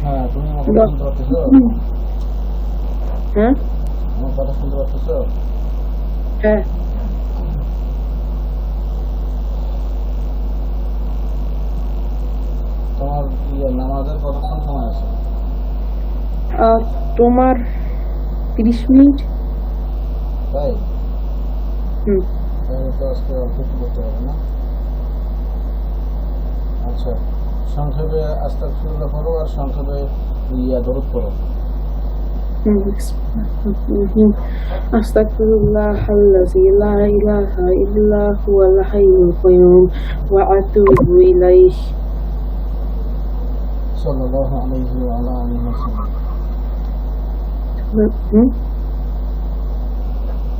হ্যাঁ, তুমি আমার কথা শুনতে পাচ্ছ? হ্যাঁ আমার কথা শুনতে পাচ্ছ? হ্যাঁ তোমার নামাজের কতক্ষণ সময় আছে? তোমার 30 মিনিট। তাই? তাহলে তো আজকে অল্প একটু করতে হবে না? আচ্ছা, সংক্ষেপে আস্তাগফিরুল্লাহ পড়ো আর সংক্ষেপে দরুদ পড়ো। আস্তাগফিরুল্লাহাল্লাযী লা ইলাহা ইল্লা হুয়াল হাইয়ুল কাইয়্যুম ওয়া আতুবু ইলাইহি সাল্লাল্লাহু আলাইহি ওয়া আলা আলিহি ওয়াসাল্লাম।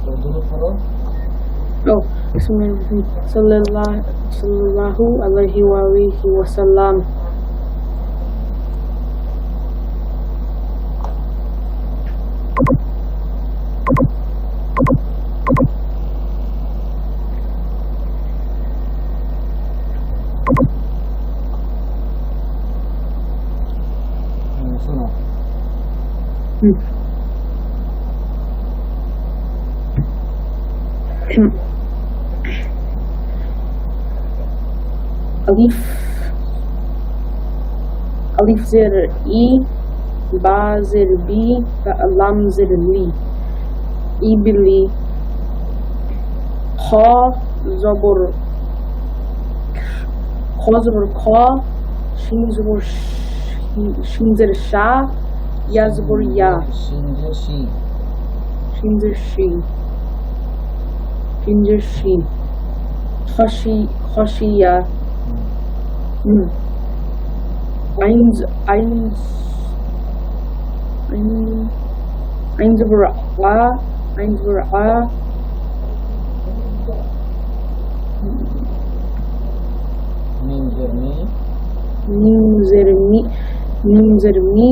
তো দরুদ পড়ো। সাল্লাল্লাহু আলাইহি ওয়া আলিহি ওয়াসাল্লাম। শোনো, alif zer i, ba zer bi, lam zer li, ibli, kha zabur kha, shin zer sha, ya zabur ya, shin zer shi, khashiya, Ein zabur a, mim zer mi,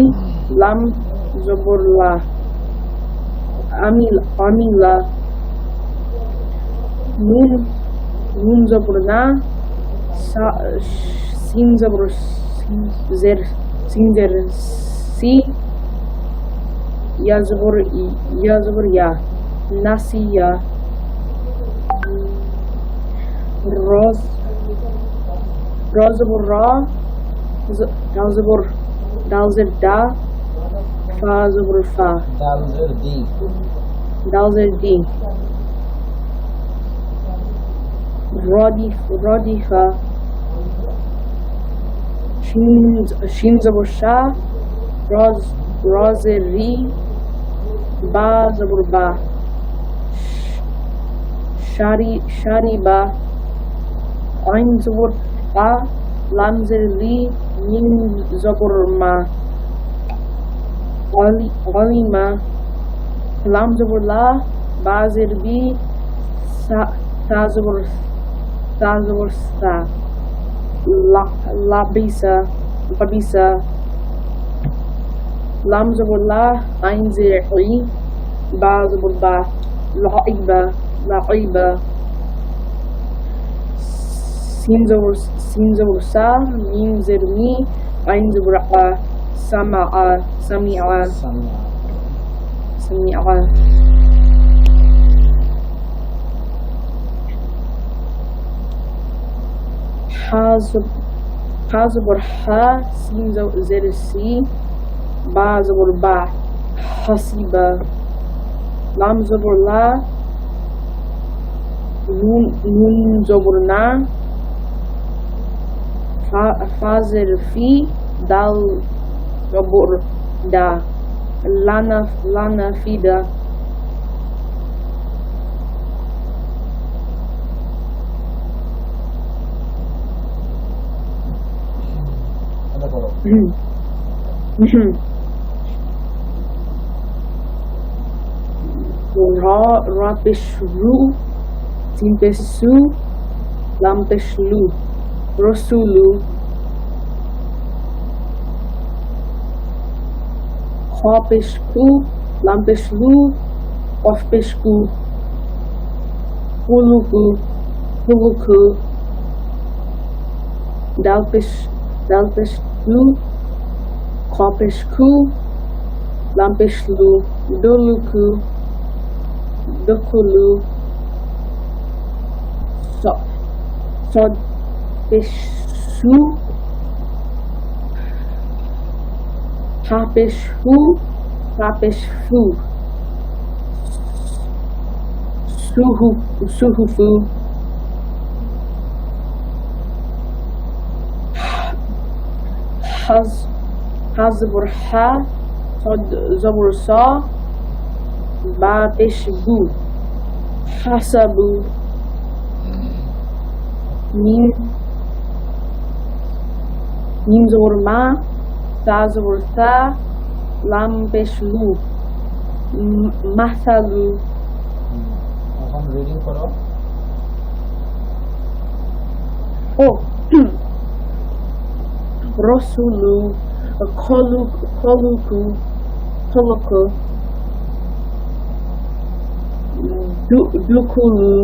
lam zabur la, amila, nun zabur na, sin zabur zer si, ya zabur ya, nasiya, ra zabur ra, dal zer da, fa zabur fa, dal zer di, radifa, shin zabur sha, ra zer ri, ba zabur ba, shariba, ain zabur a, lam zer li, mim zabur ma, alima, lam zabur la, ba zer bi, ta zabur sa, labisa, lam zabur la, ain zer i, ba zabur ba, laiba, sin zabur sa, mim zer mi, ain zabur a, sami'a. Ha zabur ha, sin zer si, ba zabur ba, hasiba, lam zabur la, nun zabur na, fa zer fi, dal zabur da, lana fida. Ra pesh ru, sin pesh su, lam pesh lu, rasulu, kha pesh ku, lam pesh lu, qaf pesh ku, huluku, dal pesh lu, Kopesh ku, lampesh lu, doluku, dokulu, sodpeshu, hapeshu, hapeshu, suhufu, hazbur ha, hod zabur sa, ba peshbu, hasabu, mim zabur ma, ta zabur tha, lam peshlu, mathalu. এখন reading করো। Oh, Rosulu, Koluku, Dukulu,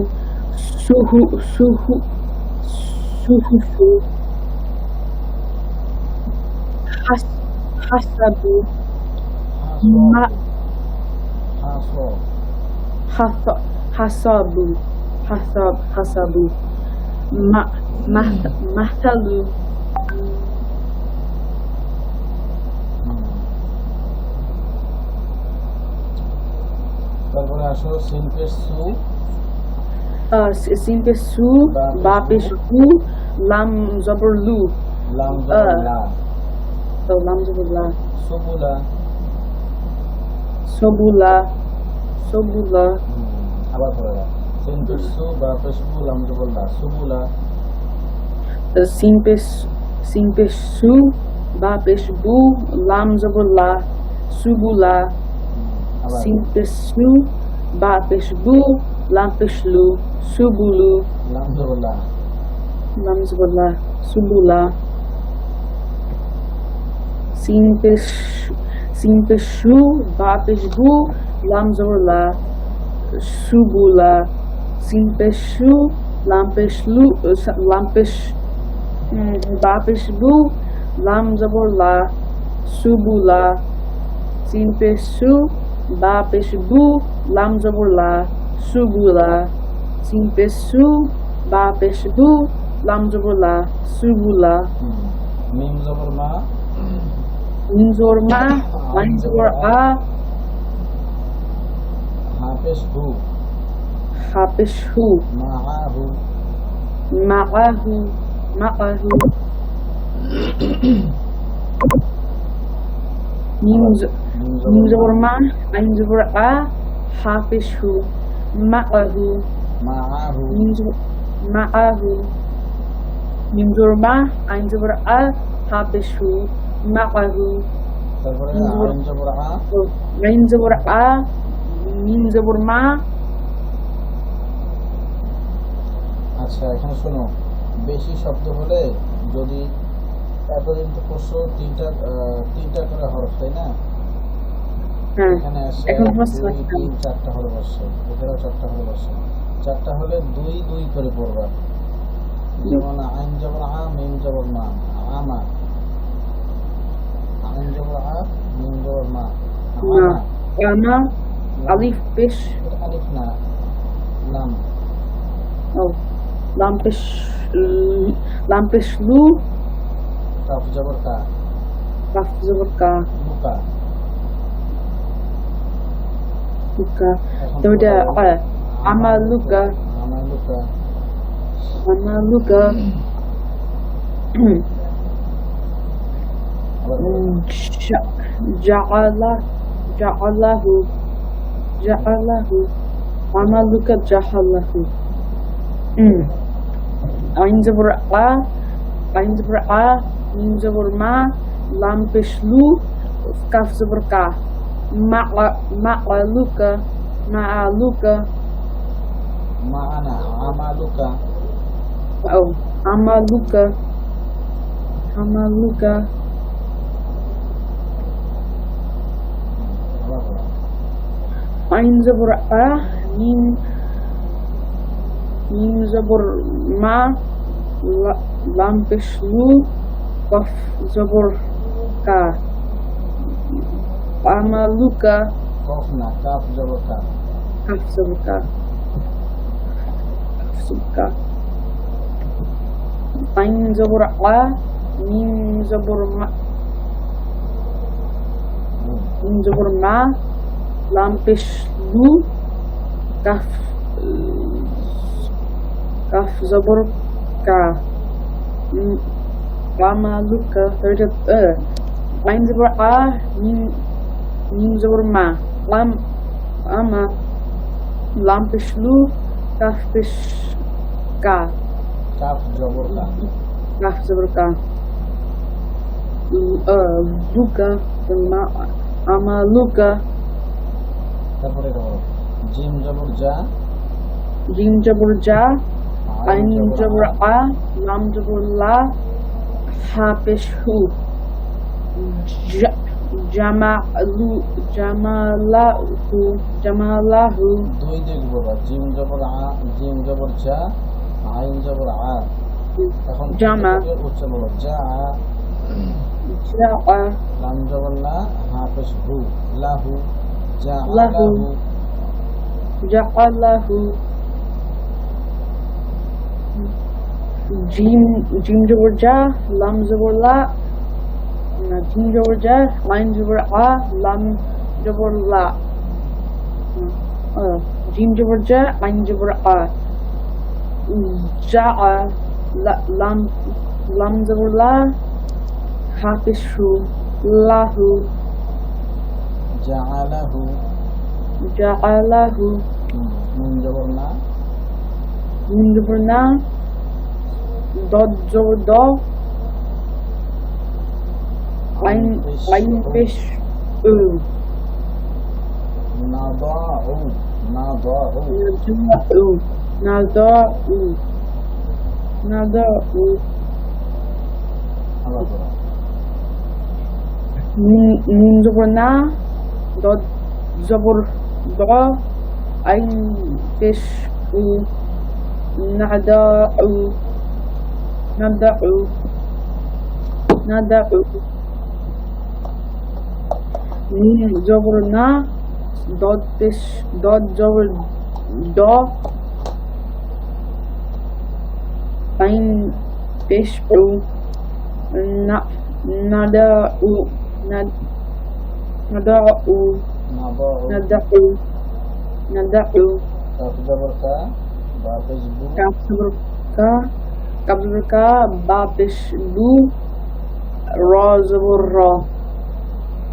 Suhufu, Hasabu, Hasabu, Mahtalu. তারপরে আসো সিনপেশ সু, Simpe su, ba peshu, lam zabur lu. লাম জবর লা, Oh, lam zabur la. সুবুলা, Sobula, আবার পড়ে দাও। সিনপেশ সু বা পেশবু লাম জবর লা, সুবুলা, simpe su, ba peshu, lam zabur la. Subula, আবার simpe su, ba peshu, lam peshlu. Subulu, লাম জবর লা, lam zabur la. Subula. Simpe shu, ba peshu, lam zabur la. Subula, simpe shu, lam peshlu, ba peshbu, lam zabur la. Subula, simpe shu, ba peshbu, lam zabur la. Subula, simpe shu, ba peshbu, lam zabur la. Subula. মিম জবর মা, Mim zabur ma, ain zabur a, হাফেশ who, hapeshu, মাআহু, ma'ahu, Mim zabur ma, ain zabur a, hapeshu, ma'ahu, মাআহু, ma'ahu. Mim zabur ma, ain zabur a, hapeshu, ma'ahu. তারপরে আইন জবর আ, Ain zabur a, mim zabur ma. আচ্ছা এখানে শোনো, বেশি শব্দ হলে যদি এতদিন তো পড়ছো তিনটা করে হরফ, তাই না? হ্যাঁ, এখানে আসে এখন 1, হচ্ছে 2, 3, 4টা হরফ আসছে, এখানেও 4টা হরফ আসছে। 4টা হলে 2 2 করে পড়বা। যেমন আইন জবর আ, মিম জবর মা, আমা, আইন জবর আ, মিম জবর মা, না, আমা, ana, alif pesh, এটা আলিফ না, লাম, oh, lam pesh lu, কাফ জবর কা, kaf zabur ka, লুকা। luka. এখন Then পড়ো, amaluka, আমালুকা, amaluka, আবার পড়ো। ja'alahu, amaluka ja'alahu. Ain zabur a, mim zabur ma, lam pesh lu, kaf zabur ka. Ma'aluka, মাআনা, আমালুকা, oh, amaluka, আবার পড়ো। ain zabur a, mim zabur ma, lam pesh lu, kaf zabur ka. amaluka, কফ না, calf জবর কা। kaf zabur ka, kaf zabur ka. Ain zabur a, mim zabur ma, mim zabur ma, lam pesh lu, kaf kaf zabur ka. Amaluka, ain zabur a, mim zabur ma, lam ama, lam pesh lu, kaf pesh ka. Calf জবর কা। Kaf zabur ka. Luka, amaluka, তারপরে এটা বলো, gym জবর যা, jim jabur ja, আইন ain jabur a, lam jabur la, ha pesh hu. Jamalahu, দুই দিক বলবা, জিম জবর আ, জিম জবর যা, আইন জবর আ। এখন জামা। উচ্চ বলো, যা আ, ja'a, লাম জবর লা, হাফেজ হু, লাহু, যা লাহু। লাহু। ja'alahu, jim jabur ja, lam jabur la, jim jabur ja, ain jabur a, lam jabur la. Jim jabur ja, ain jabur a. Ja'a, lam jabur la, ha pesh hu, lahu, জাআলাহু, ja'alahu, নুন জবর না, mim jabur na, dod jabur do, ain pesh u, Nadeau, Nadeau. nada'u, আবার বলো, mim jabur na, dod jabur do, ain pesh u, nada'u, mim jabur na, dod jabur do, ain pesh u, nada'u, নাদাউ, কাফ জবর কা, বা পেশ বু, kaf zabur ka, ba pesh bu, ra zabur ra,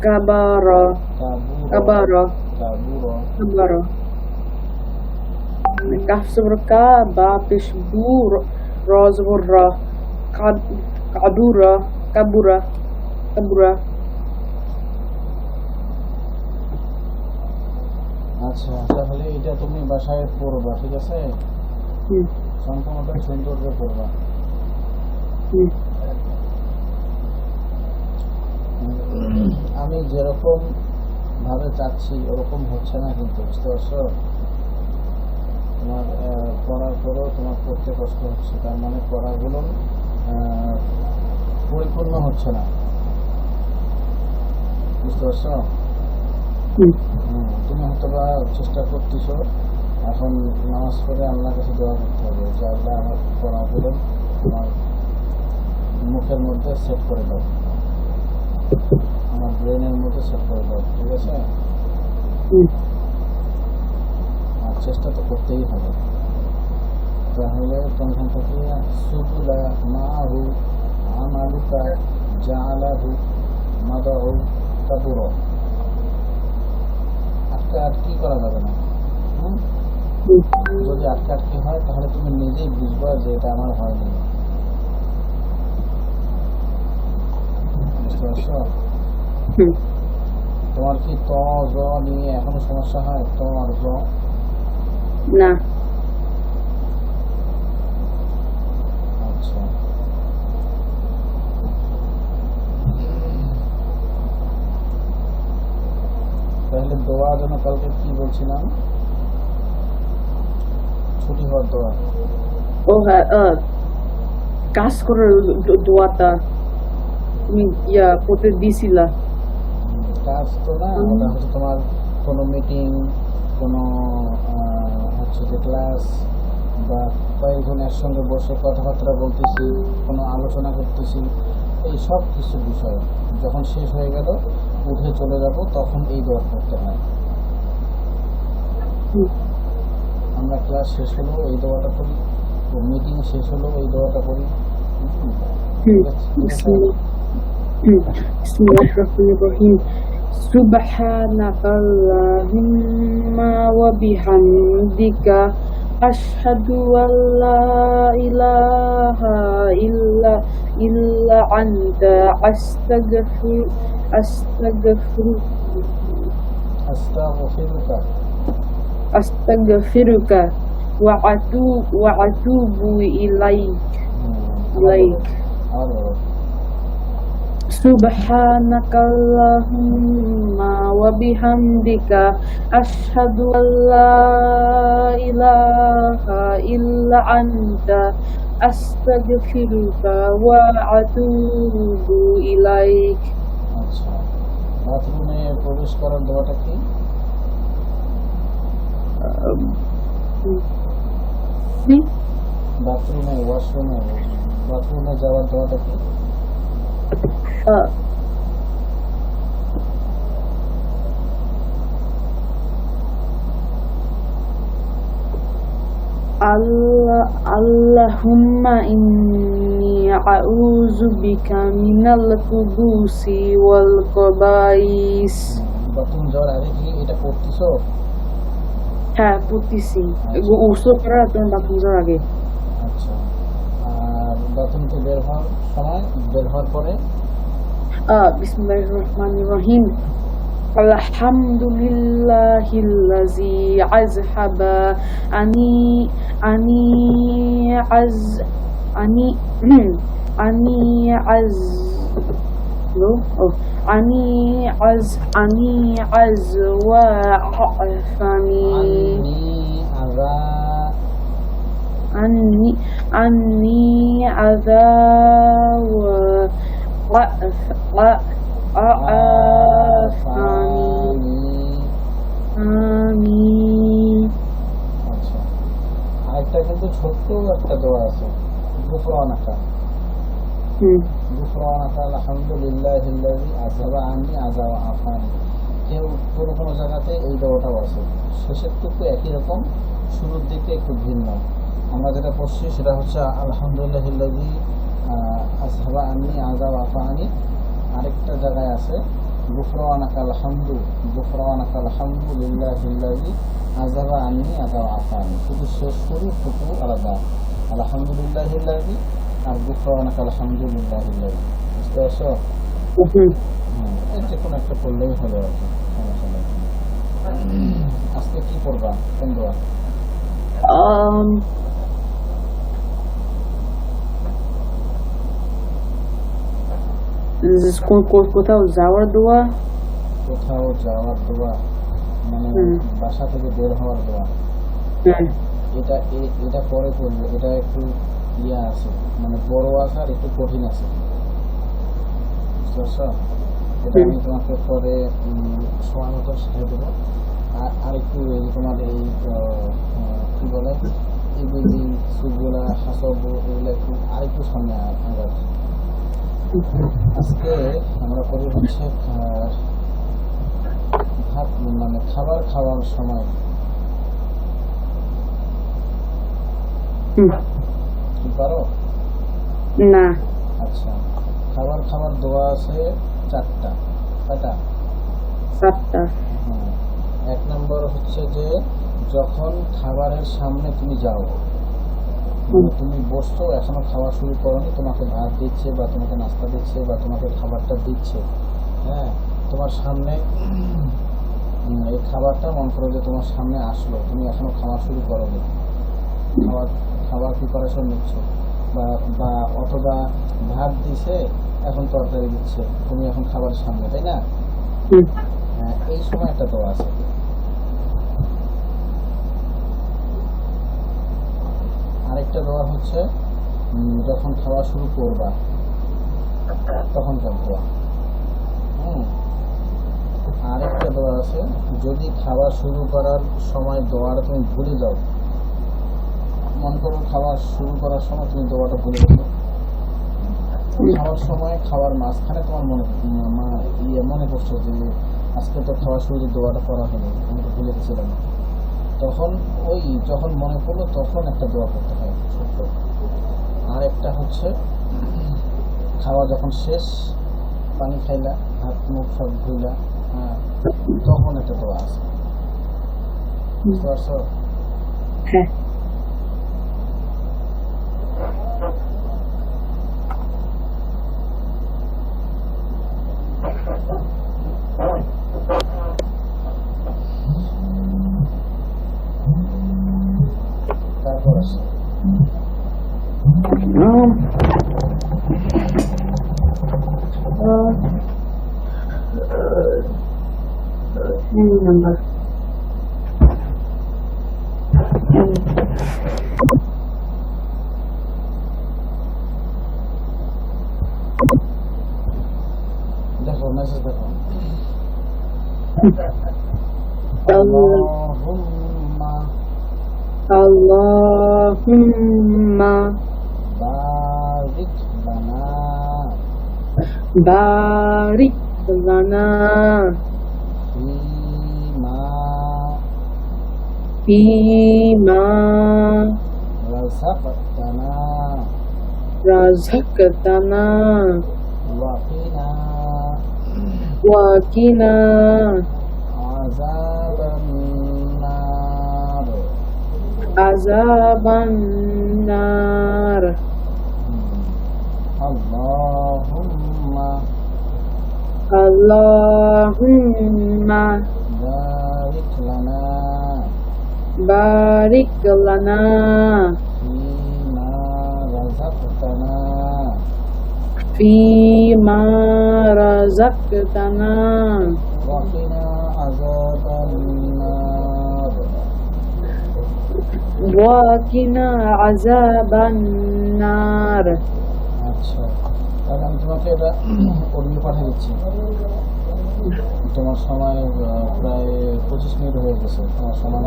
kabara, Cavour, kabara, kaf zabur ka, ba pesh bu, ra zabur ra, kabura. আচ্ছা, তাহলে এটা তুমি বাসায় পড়বা, ঠিক আছে? হুম, সম্পূর্ণটা সুন্দর করে পড়বা। হুম, আমি যেরকম ভাবে চাচ্ছি ওরকম হচ্ছে না, কিন্তু বুঝতে পারছো? তোমার পড়ার পরেও তোমার পড়তে কষ্ট হচ্ছে, তার মানে পড়াগুলো পরিপূর্ণ হচ্ছে না, বুঝতে পারছো? হুম, তুমি হয়তো বা চেষ্টা করতেছো, এখন নামাজ পড়ে আল্লাহর কাছে দোয়া করতে হবে যে আল্লাহ আমার পড়াগুলো আমার মুখের মধ্যে সেট করে দাও, আমার ব্রেনের মধ্যে সেট করে দাও, ঠিক আছে? হুম, আর চেষ্টা তো করতেই হবে। তাহলে কোনখান থেকে সুবুলা, মাহু, আমালুকা, জাআলাহু, মাদাউ, কাবুরা, আটকি করা যাবে না। যদি আটকি হয় তাহলে তুমি নিজেই বুঝবা যে এটা আমার হয়নি, বুঝতে পারছো? তোমার কি ত জ নিয়ে এখনো সমস্যা হয়? ত আর জ? না। আচ্ছা, তাহলে দোয়া যেন কালকে কি বলছিলাম, ছুটি হওয়ার দোয়া। ও হ্যাঁ, কাজ করার দোয়াটা তুমি করতে দিছিলা। কাজ তো না, ওটা হচ্ছে তোমার কোনো মিটিং, কোনো হচ্ছে যে ক্লাস বা কয়েকজন একসঙ্গে বসে কথাবার্তা বলতেছি, কোনো আলোচনা করতেছি, এই সব কিছু বিষয় যখন শেষ হয়ে গেল উঠে চলে যাব, তখন এই দোয়া করতে হয়। আমরা ক্লাস শেষ হলো এই দোয়াটা করি, মিটিং শেষ হলো এই দোয়াটা করি। Bismillahirrahmanirrahim. Subhanakallahumma wa bihamdika asyhadu an la ilaha illa anta astaghfiruka wa atubu ilaik. Subhanakallahumma wa bihamdika asyhadu an la ilaha illa anta astaghfiruka wa atubu ilaik. আচ্ছা, বাথরুমে প্রবেশ করার দোয়াটা কি? বাথরুমে বাথরুমে যাওয়ার দোয়াটা কি? Allahumma inni a'udzu bika minal khubusi wal khaba'is. Bathroom যাওয়ার আগে কি এটা পড়তেছো? হ্যাঁ, পড়তেছি। ওসব করার আপনার বাথরুম যাওয়ার আগে। আচ্ছা, আর বাথরুম থেকে বের হওয়ার সময়, বের হওয়ার পরে? Bismillahirrahmanirrahim. Alhamdulillahillazi azhaba ani wa afani anni adha wa afani. আচ্ছা, আরেকটা কিন্তু ছোট্ট একটা দোয়া আছে, গুফরানাকা। গুফরানাকা আলহামদুলিল্লাহিল্লাযী আযহাবা আন্নী আযা ওয়া আফানি। কেউ কোনো জায়গাতে এই দোয়াটাও আছে, শেষের টুকু একই রকম, শুরুর দিকে একটু ভিন্ন। আমরা যেটা পড়ছি সেটা হচ্ছে আলহামদুলিল্লাহিল্লাযী আযহাবা আন্নী আযা ওয়া আফানি। আরেকটা জায়গায় আছে গুফরানাকা আলহামদুলিল্লাহিল্লাযী আযহাবা আন্নী আযা ওয়া আফানি। শুধু শেষ শুরুর টুকু আলাদা, আলহামদুলিল্লাহিল্লাযী আর গুফরানাকা আলহামদুলিল্লাহিল্লাযী। বুঝতে পারছো? যে কোনো একটা পড়লেই হলো আর কি, সমস্যা নেই। আজকে কি পড়বা, কোন দোয়া? কোথাও যাওয়ার দোয়া? কোথাও যাওয়ার দোয়া মানে বাসা থেকে বের হওয়ার দোয়া। এটা পরে করবো, এটা একটু ইয়া আছে, মানে বড় আছে আর একটু কঠিন আছে। বুঝতে পারছো? এটা আমি তোমাকে পরে সময় মতো শিখিয়ে দেবো। আর একটু তোমার এই কি বলে ইবিলি সুগুলা হাসব এগুলো একটু আরেকটু সামনে আগার। আজকে আমরা করি হচ্ছে ভাত, মানে খাবার খাওয়ার সময়। কি পারো? না। আচ্ছা, খাবার খাওয়ার দোয়া আছে 4টা। কয়টা? 7টা। এক নম্বর হচ্ছে যে যখন খাবারের সামনে তুমি যাও, তুমি বসছো, এখনো খাওয়া শুরু করোনি, তোমাকে ভাত দিচ্ছে বা তোমাকে নাস্তা দিচ্ছে বা তোমাকে খাবারটা দিচ্ছে, হ্যাঁ, তোমার সামনে এই খাবারটা মন করো যে তোমার সামনে আসলো, তুমি এখনো খাওয়া শুরু করোনি, খাবার প্রিপারেশন নিচ্ছ, বা অথবা ভাত দিছে এখন তরকারি দিচ্ছে, তুমি এখন খাবার সামনে, তাই না? এই সময় একটা দোয়া আছে। আরেকটা দোয়া হচ্ছে যখন খাওয়া শুরু করবা তখনকার দোয়া। যদি খাওয়া শুরু করার সময় দোয়াটা তুমি ভুলে যাও, মনে করো খাওয়া শুরু করার সময় তুমি দোয়াটা ভুলে গেছো, খাওয়ার সময় খাওয়ার মাঝখানে তোমার মনে পড়ছে যে আজকে তো খাওয়ার শুরুতে দোয়াটা পড়া হলো, আমি তো ভুলে গেছিলাম, তখন ওই যখন মনে পড়লো তখন একটা দোয়া করতে হয় ছোট্ট। আর একটা হচ্ছে খাওয়া যখন শেষ, পানি খাইলা, হাত মুখ সব ধুইলা, হ্যাঁ, তখন একটা দোয়া আছে, বুঝতে পারছো? হ্যাঁ। তারপর আছে number. দেখো মেসেজ দেখো, Allahumma barik lana barik lana fima fima razaqtana wa qina azaban nar. Allahumma barik lana fima razaqtana wa qina azaban nar. আচ্ছা, তাহলে আমি তোমাকে এটা অডিও পাঠিয়ে দিচ্ছি। তোমার সময় প্রায় 25 মিনিট হয়ে গেছে, তোমার সময়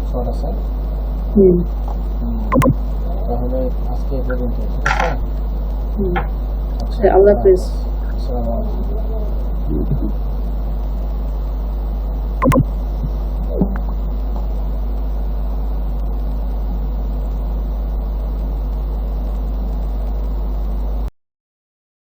শর্ট আছে। তাহলে আজকে এই পর্যন্ত, ঠিক আছে? আচ্ছা, আল্লাহ হাফেজ। আসসালামু আলাইকুম।